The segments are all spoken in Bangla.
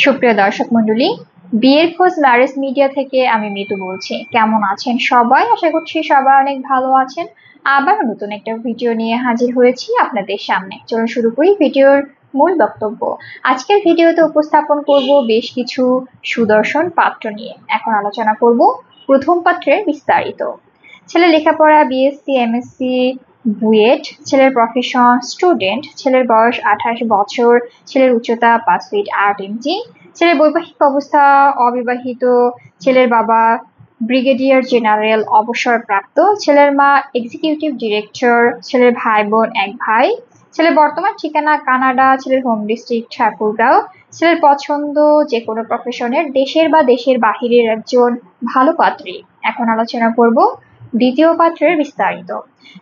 সুপ্রিয় দর্শক মণ্ডলী, বিয়ের খোঁজ ম্যারেজ মিডিয়া থেকে আমি মিতু বলছি। কেমন আছেন সবাই? আশা করছি সবাই অনেক ভালো আছেন। আবার নতুন একটা ভিডিও নিয়ে হাজির হয়েছি আপনাদের সামনে। চলুন শুরু করি ভিডিওর মূল বক্তব্য। আজকের ভিডিওতে উপস্থাপন করব বেশ কিছু সুদর্শন পাত্র নিয়ে। এখন আলোচনা করব প্রথম পাত্রের বিস্তারিত। ছেলের লেখাপড়া বিএসসি, এমএসসি, বুয়েট, ছেলের প্রফেশন স্টুডেন্ট, ছেলের বয়স 28 বছর, ছেলের উচ্চতা 5 ফিট 8 ইঞ্চি, ছেলের বৈবাহিক অবস্থা অবিবাহিত, ছেলের বাবা ব্রিগেডিয়ার জেনারেল অবসরপ্রাপ্ত, ছেলের মা এক্সিকিউটিভ ডিরেক্টর, ছেলের ভাই বোন এক ভাই, ছেলের বর্তমান ঠিকানা কানাডা, ছেলের হোম ডিস্ট্রিক্ট ঠাকুরগাঁও, ছেলের পছন্দ যে কোনো প্রফেশনের দেশের বা দেশের বাহিরের একজন ভালো পাত্রী। এখন আলোচনা করব দ্বিতীয় পাত্রের বিস্তারিত।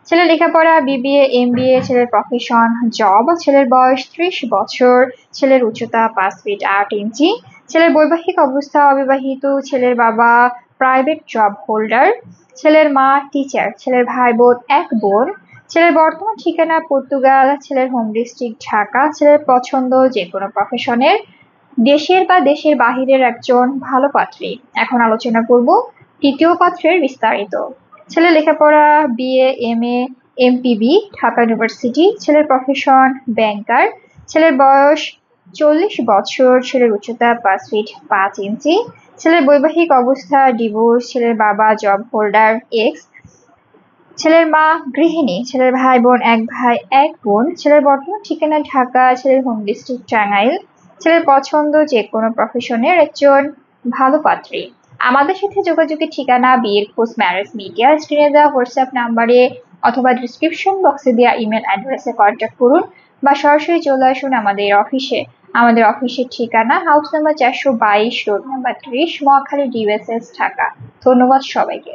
ছেলের লেখাপড়া বিবিএ, এমবিএ, ছেলের প্রফেশন জব, ছেলের বয়স 30 বছর, ছেলের উচ্চতা 5 ফিট 8 ইঞ্চি, ছেলের বৈবাহিক অবস্থা অবিবাহিত, ছেলের বাবা প্রাইভেট জব হোল্ডার, ছেলের মা টিচার, ছেলের ভাই বোন এক বোন, ছেলের বর্তমান ঠিকানা পর্তুগাল, ছেলের হোম ডিস্ট্রিক্ট ঢাকা, ছেলের পছন্দ যে কোনো প্রফেশনের দেশের বা দেশের বাহিরের একজন ভালো পাত্রী। এখন আলোচনা করব তৃতীয় পাত্রের বিস্তারিত। ছেলের লেখাপড়া বিএ, এমএ, এমপিবি ঢাকা ইউনিভার্সিটি, ছেলের প্রফেশন ব্যাংকার, ছেলের বয়স 40 বছর, ছেলের উচ্চতা 5 ফিট 5 ইঞ্চি, ছেলের বৈবাহিক অবস্থা ডিভোর্স, ছেলের বাবা জব হোল্ডার এক্স, ছেলের মা গৃহিণী, ছেলের ভাই বোন এক ভাই এক বোন, ছেলের বর্তমান ঠিকানা ঢাকা, ছেলের হোম ডিস্ট্রিক্ট টাঙ্গাইল, ছেলের পছন্দ যে কোনো প্রফেশনের একজন ভালো পাত্রী। আমাদের সাথে যোগাযোগের ঠিকানা বিয়ের খোঁজ ম্যারেজ মিডিয়া, স্ক্রিনে দেওয়া হোয়াটসঅ্যাপ নাম্বারে অথবা ডিসক্রিপশন বক্সে দেওয়া ইমেল অ্যাড্রেসে কন্ট্যাক্ট করুন বা সরাসরি চলে আসুন আমাদের অফিসে। আমাদের অফিসের ঠিকানা house number 422, road number 30, Mohakhali, ডিওএসএস, Dhaka. ধন্যবাদ সবাইকে।